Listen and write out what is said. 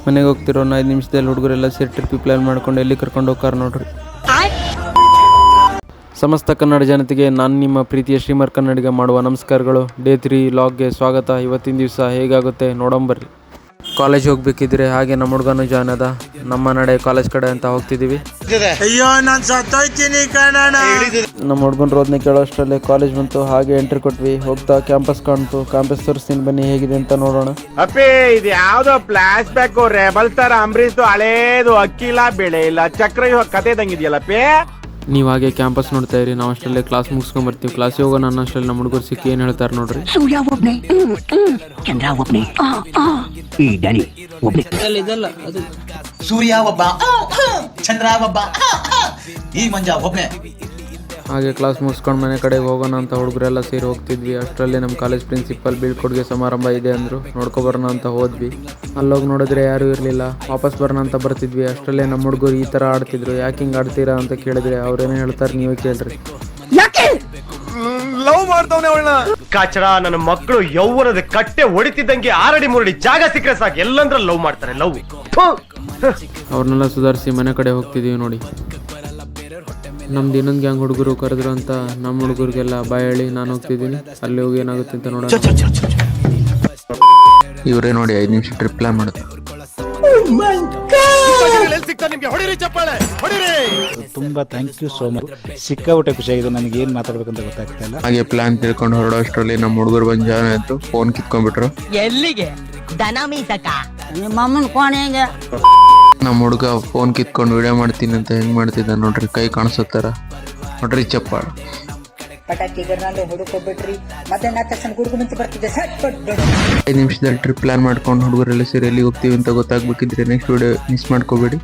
ಮನೆಗೆ ಹೋಗ್ತಿರೋ 5 ನಿಮಿಷದಲ್ಲಿ ಹುಡುಗರೆಲ್ಲ ಸೇರಿ ಟ್ರಿಪ್ ಪ್ಲಾನ್ ಮಾಡ್ಕೊಂಡು ಎಲ್ಲಿ ಕರ್ಕೊಂಡು ಹೋಗ್ತಾರೆ ನೋಡ್ರಿ. ಸಮಸ್ತ ಕನ್ನಡ ಜನತೆಗೆ ನಾನು ನಿಮ್ಮ ಪ್ರೀತಿಯ ಶ್ರೀಮರ್ ಕನ್ನಡಿಗ ಮಾಡುವ ನಮಸ್ಕಾರಗಳು. ಡೇ 3 ಲಾಗ್ಗೆ ಸ್ವಾಗತ. ಇವತ್ತಿನ ದಿವಸ ಹೇಗಾಗುತ್ತೆ ನೋಡಂಬರ್ರಿ. ಕಾಲೇಜ್ ಹೋಗ್ಬೇಕಿದ್ರೆ ಹಾಗೆ ನಮ್ಮ ಹುಡುಗನು ಜಾಯ್ನ್ ಅದ. ನಮ್ಮ ನಡೆ ಕಾಲೇಜ್ ಕಡೆ ಅಂತ ಹೋಗ್ತಿದ್ದೀವಿ. ಅಯ್ಯೋ ನಾನು ಸತ್ತೋಯ್ತೀನಿ ಕಣಣ್ಣ. ನಮ್ಮ ಹುಡುಗನ ರೋದನೆ ಕೇಳೋ ಅಷ್ಟರಲ್ಲೇ ಕಾಲೇಜ್ ಬಂತು. ಹಾಗೆ ಎಂಟ್ರಿ ಕೊಟ್ವಿ. ಹೋಗ್ತಾ ಕ್ಯಾಂಪಸ್ ಕಾಣ್ತು. ಕ್ಯಾಂಪಸ್ ತೋರಿಸ್ತೀನಿ ಬನ್ನಿ ಹೇಗಿದೆ ಅಂತ ನೋಡೋಣ. ಅಪ್ಪಿ ಇದು ಯಾವ್ದೋ ಫ್ಲಾಶ್ ಬ್ಯಾಕ್ ರೆಬಲ್ ತರ ಅಂಬರೀಶ್ ಹಳೇದು ಅಕ್ಕಿಲ್ಲ ಬೆಳೆ ಇಲ್ಲ ಚಕ್ರ ಇವಾಗ ಕತೆ ಇದಂಗಿದೆಯಲ್ಲಪ್ಪಿ. ನೀವು ಹಾಗೆ ಕ್ಯಾಂಪಸ್ ನೋಡ್ತಾ ಇರಿ. ನಾವು ಅಷ್ಟರಲ್ಲೇ ಕ್ಲಾಸ್ ಮುಗಿಸ್ಕೊಂಡ್ ಬರ್ತೀವಿ. ಕ್ಲಾಸಿಗೆ ಹೋಗೋಣ ಅನ್ನೋ ಅಷ್ಟರಲ್ಲಿ ನಮ್ಮ ಹುಡುಗರು ಸಿಕ್ಕಿ ಏನು ಹೇಳ್ತಾರೆ ನೋಡ್ರಿ. ಸೂರ್ಯ ಒಬ್ನೇ, ಚಂದ್ರ ಒಬ್ನೇ, ಈ ಡ್ಯಾನಿ ಒಬ್ನೇ. ಸೂರ್ಯ ಒಬ್ಬ, ಚಂದ್ರ ಒಬ್ಬ, ಈ ಮಂಜ ಒಬ್ನೇ. ಹಾಗೆ ಕ್ಲಾಸ್ ಮುಗಿಸ್ಕೊಂಡು ಮನೆ ಕಡೆಗೆ ಹೋಗೋಣ ಅಂತ ಹುಡುಗರೆಲ್ಲ ಸೇರಿ ಹೋಗ್ತಿದ್ವಿ. ಅಷ್ಟರಲ್ಲಿ ನಮ್ಮ ಕಾಲೇಜ್ ಪ್ರಿನ್ಸಿಪಲ್ ಬೀಳ್ಕೊಡುಗೆ ಸಮಾರಂಭ ಇದೆ ಅಂದರು. ನೋಡ್ಕೊಬರೋಣ ಅಂತ ಹೋದ್ವಿ. ಅಲ್ಲೋಗಿ ನೋಡಿದ್ರೆ ಯಾರೂ ಇರಲಿಲ್ಲ. ವಾಪಸ್ ಬರೋಣ ಅಂತ ಬರ್ತಿದ್ವಿ. ಅಷ್ಟರಲ್ಲೇ ನಮ್ಮ ಹುಡುಗರು ಈ ಥರ ಆಡ್ತಿದ್ರು. ಯಾಕೆ ಹಿಂಗೆ ಆಡ್ತೀರಾ ಅಂತ ಕೇಳಿದ್ರೆ ಅವ್ರೇನೇ ಹೇಳ್ತಾರೆ ನೀವೇ ಕೇಳ್ರಿ. ಲವ್ ಮಾಡ್ತವನೆ ಅವಳನ್ನ. ಕಾಚರ ನನ್ನ ಮಕ್ಕಳು ಯೌವನದ ಕಟ್ಟೆ ಹೊಡಿತಿದ್ದಂಗೆ 6 ಅಡಿ 3 ಅಡಿ ಜಾಗ ಸಿಕ್ಕರೆ ಸಾಕು ಎಲ್ಲಂದ್ರ ಲವ್ ಮಾಡ್ತಾರೆ. ಲವ್ ಅವ್ರನ್ನೆಲ್ಲ ಸುಧಾರಿಸಿ ಮನೆ ಕಡೆ ಹೋಗ್ತಿದೀವಿ ನೋಡಿ. ನಮ್ದು ಇನ್ನೊಂದು ಗ್ಯಾಂಗ್ ಹುಡುಗರು ಕರೆದ್ರು ಅಂತ ನಮ್ಮ ಹುಡುಗರಿಗೆಲ್ಲ ಬಾಯ್ ಹೇಳಿ ನಾನು ಹೋಗ್ತಿದ್ದೀನಿ. ಅಲ್ಲಿ ಹೋಗಿ ಏನಾಗುತ್ತೆ ಅಂತ ನೋಡೋಣ. ಇವರೇ ನೋಡಿ 5 ನಿಮಿಷ ಟ್ರಿಪ್ ಪ್ಲಾನ್ ಮಾಡೋದು. ತುಂಬಾ ಥ್ಯಾಂಕ್ ಯು ಸೋ ಮಚ್. ಸಿಕ್ಕಾಬಿಟ್ಟೆ ಖುಷಿಯಾಗಿದೆ. ನನಗೆ ಏನ್ ಮಾತಾಡ್ಬೇಕಂತ ಗೊತ್ತಾಗ್ತಾ ಇಲ್ಲ. ಹಾಗೆ ಪ್ಲಾನ್ ತಿಳ್ಕೊಂಡು ಹೊರಡೋ ಅಷ್ಟರಲ್ಲಿ ನಮ್ಮ ಹುಡುಗರು ಬಂದು ಜಾಯ್ನ್ ಆಯ್ತು. ಫೋನ್ ಕಿತ್ಕೊಂಡ್ಬಿಟ್ರು. ಎಲ್ಲಿಗೆ ದನ ಮೀಸಕ ನಿಮ್ಮ ಅಮ್ಮನ ಕೋಣೆಗೆ ನಮ್ಮ ಹುಡುಗ ಫೋನ್ ಕಿತ್ಕೊಂಡು ವಿಡಿಯೋ ಮಾಡ್ತೀನಿ ಅಂತ ಹೆಂಗ್ ಮಾಡ್ತಿದ್ದ ನೋಡ್ರಿ. ಕೈ ಕಾಣಿಸುತ್ತಾರ ನೋಡ್ರಿ ಚಪ್ಪಾಳ. ಪಟಾಕಿಗರ್ನಲ್ಲಿ ಹುಡುಕೊಬಿಟ್ರಿ ಮತ್ತೆ ನಾ ತಕ್ಷಣ ಗುಡುಗು ಮುಂಚೆ ಬರ್ತಿದ್ದೆ. 5 ನಿಮಿಷದಲ್ಲಿ ಟ್ರಿಪ್ ಪ್ಲಾನ್ ಮಾಡ್ಕೊಂಡು ಹುಡುಗರೆಲ್ಲ ಸೇರಿ ಎಲ್ಲಿ ಹೋಗ್ತೀವಿ ಅಂತ ಗೊತ್ತಾಗ್ಬೇಕಿದ್ರೆ ನೆಕ್ಸ್ಟ್ ವಿಡಿಯೋ ಮಿಸ್ ಮಾಡ್ಕೋಬೇಡಿ.